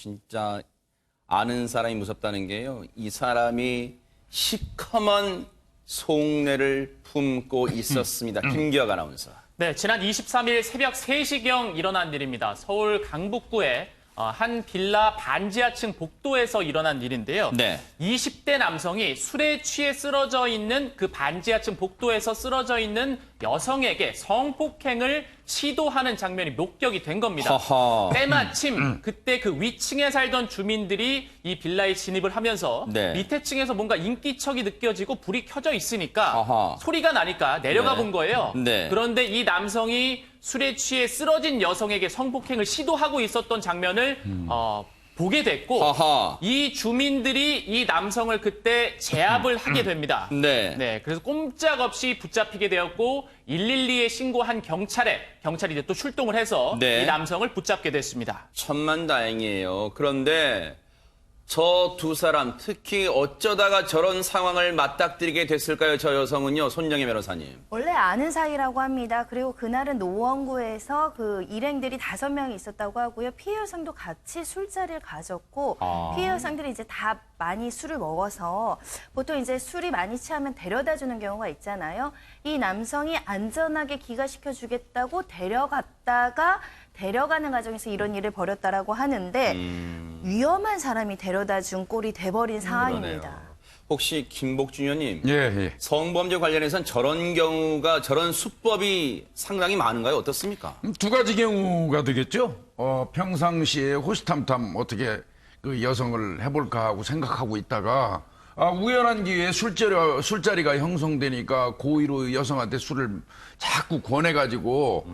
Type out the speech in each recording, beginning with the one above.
진짜 아는 사람이 무섭다는 게요. 이 사람이 시커먼 속내를 품고 있었습니다. 김기혁 아나운서. 네, 지난 23일 새벽 3시경 일어난 일입니다. 서울 강북구의 한 빌라 반지하층 복도에서 일어난 일인데요. 네. 20대 남성이 술에 취해 쓰러져 있는 그 반지하층 복도에서 쓰러져 있는 여성에게 성폭행을 시도하는 장면이 목격이 된 겁니다. 허허. 때마침 그때 그 위층에 살던 주민들이 이 빌라에 진입을 하면서 네. 밑에 층에서 뭔가 인기척이 느껴지고 불이 켜져 있으니까 허허. 소리가 나니까 내려가 네. 본 거예요. 네. 그런데 이 남성이 술에 취해 쓰러진 여성에게 성폭행을 시도하고 있었던 장면을 보게 됐고 허허. 이 주민들이 이 남성을 그때 제압을 하게 됩니다. 네. 그래서 꼼짝없이 붙잡히게 되었고 112에 신고한 경찰이 이제 또 출동을 해서 네. 이 남성을 붙잡게 됐습니다. 천만다행이에요. 그런데 저 두 사람 특히 어쩌다가 저런 상황을 맞닥뜨리게 됐을까요? 저 여성은요. 손정혜 변호사님. 원래 아는 사이라고 합니다. 그리고 그날은 노원구에서 그 일행들이 5명이 있었다고 하고요. 피해 여성도 같이 술자리를 가졌고 피해 여성들이 이제 다 많이 술을 먹어서 보통 이제 술이 많이 취하면 데려다 주는 경우가 있잖아요. 이 남성이 안전하게 귀가시켜 주겠다고 데려갔다가 데려가는 과정에서 이런 일을 벌였다라고 하는데 위험한 사람이 데려다 준 꼴이 돼버린 상황입니다. 그러네요. 혹시 김복준 의원님, 예. 성범죄 관련해서는 저런 경우가 저런 수법이 상당히 많은가요? 어떻습니까? 두 가지 경우가 되겠죠. 평상시에 호시탐탐 어떻게 그 여성을 해볼까 하고 생각하고 있다가 우연한 기회에 술자리가 형성되니까 고의로 여성한테 술을 자꾸 권해가지고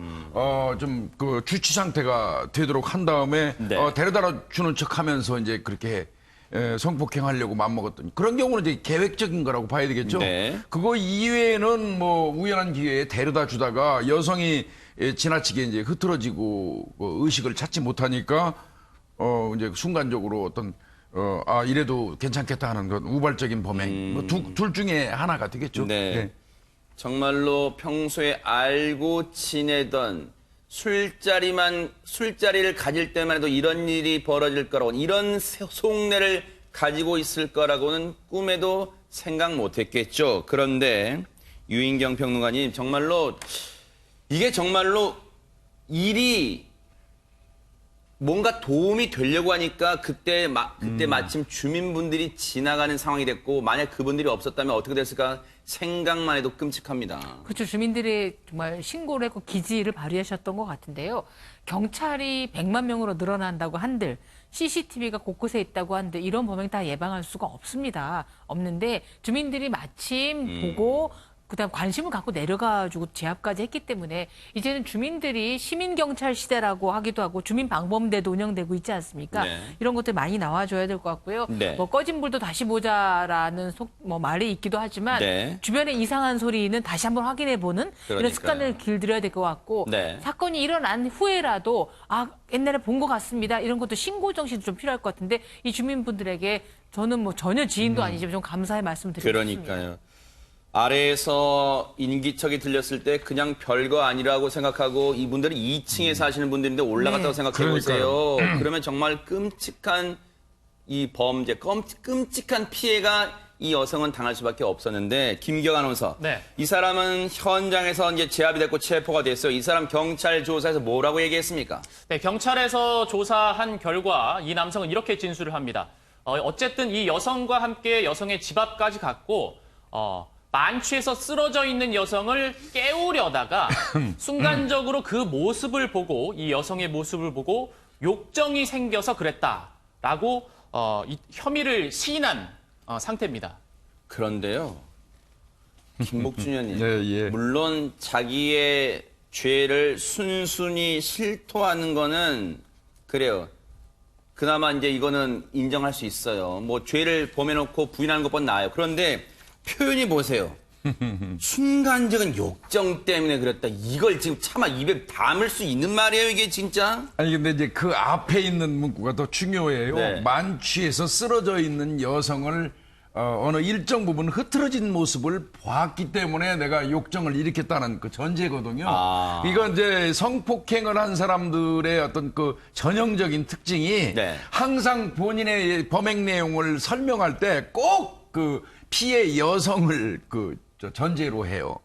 좀 그 주치 상태가 되도록 한 다음에 네. 데려다 주는 척하면서 이제 그렇게 성폭행하려고 맘먹었던 그런 경우는 이제 계획적인 거라고 봐야 되겠죠. 네. 그거 이외에는 뭐 우연한 기회에 데려다 주다가 여성이 지나치게 이제 흐트러지고 의식을 찾지 못하니까 이제 순간적으로 어떤 이래도 괜찮겠다 하는 건 우발적인 범행 뭐 둘 중에 하나가 되겠죠. 네. 정말로 평소에 알고 지내던 술자리를 가질 때만 해도 이런 일이 벌어질 거라고, 이런 속내를 가지고 있을 거라고는 꿈에도 생각 못 했겠죠. 그런데 유인경 평론가님, 정말로 이게 정말로 일이 뭔가 도움이 되려고 하니까 그때 마침 주민분들이 지나가는 상황이 됐고, 만약 그분들이 없었다면 어떻게 됐을까 생각만 해도 끔찍합니다. 그렇죠. 주민들이 정말 신고를 했고 기지를 발휘하셨던 것 같은데요. 경찰이 100만 명으로 늘어난다고 한들 CCTV가 곳곳에 있다고 한들 이런 범행 다 예방할 수가 없습니다. 없는데 주민들이 마침 보고 그다음 관심을 갖고 내려가지고 제압까지 했기 때문에 이제는 주민들이 시민경찰 시대라고 하기도 하고 주민방범대도 운영되고 있지 않습니까? 네. 이런 것들 많이 나와줘야 될 것 같고요. 네. 뭐 꺼진 불도 다시 보자라는 말이 있기도 하지만 네. 주변에 이상한 소리는 다시 한번 확인해보는 그러니까요. 이런 습관을 길들여야 될 것 같고 네. 사건이 일어난 후에라도 옛날에 본 것 같습니다. 이런 것도 신고 정신도 좀 필요할 것 같은데 이 주민분들에게 저는 뭐 전혀 지인도 아니지만 좀 감사의 말씀 드리고 싶습니다. 그러니까요. 아래에서 인기척이 들렸을 때 그냥 별거 아니라고 생각하고 이분들은 2층에 사시는 분들인데 올라갔다고 네. 생각해 보세요. 그러면 정말 끔찍한 이 범죄, 끔찍한 피해가 이 여성은 당할 수밖에 없었는데, 김기혁 아나운서. 네. 이 사람은 현장에서 이제 제압이 됐고 체포가 됐어요. 이 사람 경찰 조사에서 뭐라고 얘기했습니까? 네, 경찰에서 조사한 결과 이 남성은 이렇게 진술을 합니다. 어쨌든 이 여성과 함께 여성의 집 앞까지 갔고 만취해서 쓰러져 있는 여성을 깨우려다가 순간적으로 그 모습을 보고, 이 여성의 모습을 보고 욕정이 생겨서 그랬다라고 이 혐의를 시인한 상태입니다. 그런데요, 김복준 의원님, 예. 물론 자기의 죄를 순순히 실토하는 거는 그래요. 그나마 이제 이거는 인정할 수 있어요. 뭐 죄를 범해놓고 부인하는 것보다 나아요. 그런데 표현이 보세요. 순간적인 욕정 때문에 그랬다. 이걸 지금 차마 입에 담을 수 있는 말이에요, 이게 진짜? 아니 근데 이제 그 앞에 있는 문구가 더 중요해요. 네. 만취해서 쓰러져 있는 여성을 어느 일정 부분 흐트러진 모습을 보았기 때문에 내가 욕정을 일으켰다는 그 전제거든요. 이건 이제 성폭행을 한 사람들의 어떤 그 전형적인 특징이 네. 항상 본인의 범행 내용을 설명할 때 꼭 그 피해 여성을 그 전제로 해요.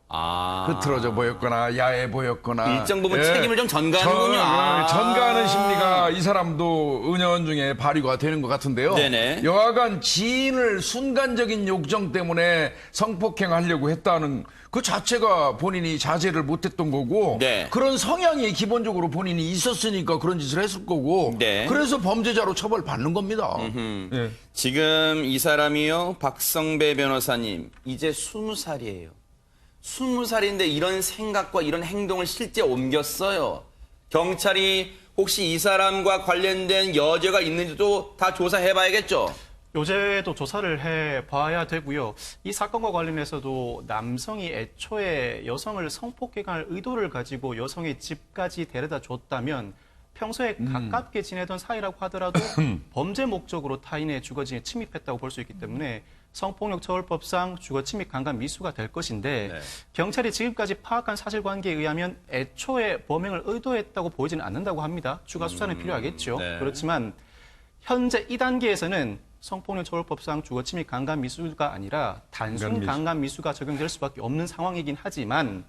흐트러져 보였거나 야해 보였거나 일정 부분 책임을 좀 전가하는군요. 전가하는 심리가 이 사람도 은연중에 발휘가 되는 것 같은데요. 네네. 여하간 지인을 순간적인 욕정 때문에 성폭행하려고 했다는 그 자체가 본인이 자제를 못했던 거고 네. 그런 성향이 기본적으로 본인이 있었으니까 그런 짓을 했을 거고 네. 그래서 범죄자로 처벌받는 겁니다. 예. 지금 이 사람이요, 박성배 변호사님, 이제 20살이에요. 20살인데 이런 생각과 이런 행동을 실제 옮겼어요. 경찰이 혹시 이 사람과 관련된 여죄가 있는지도 다 조사해봐야겠죠? 요새도 조사를 해봐야 되고요. 이 사건과 관련해서도 남성이 애초에 여성을 성폭행할 의도를 가지고 여성의 집까지 데려다 줬다면 평소에 가깝게 지내던 사이라고 하더라도 범죄 목적으로 타인의 주거지에 침입했다고 볼 수 있기 때문에 성폭력처벌법상 주거침입 강간 미수가 될 것인데 네. 경찰이 지금까지 파악한 사실관계에 의하면 애초에 범행을 의도했다고 보이지는 않는다고 합니다. 추가 수사는 필요하겠죠. 네. 그렇지만 현재 2단계에서는 성폭력처벌법상 주거침입 강간 미수가 아니라 단순 강간 미수가 적용될 수밖에 없는 상황이긴 하지만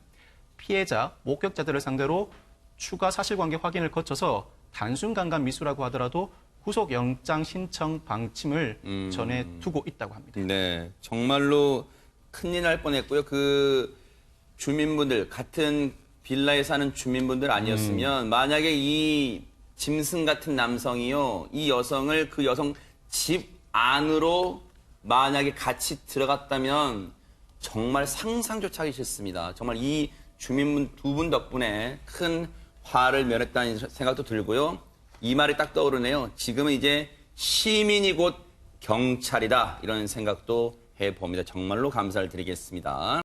피해자, 목격자들을 상대로 추가 사실관계 확인을 거쳐서 단순 강간 미수라고 하더라도 구속영장 신청 방침을 전해 두고 있다고 합니다. 네, 정말로 큰일 날 뻔했고요. 그 주민분들, 같은 빌라에 사는 주민분들 아니었으면 만약에 이 짐승 같은 남성이요, 이 여성을 그 여성 집 안으로 만약에 같이 들어갔다면 정말 상상조차 하기 싫습니다. 정말 이 주민분 두 분 덕분에 큰 화를 면했다는 생각도 들고요. 이 말이 딱 떠오르네요. 지금은 이제 시민이 곧 경찰이다. 이런 생각도 해봅니다. 정말로 감사를 드리겠습니다.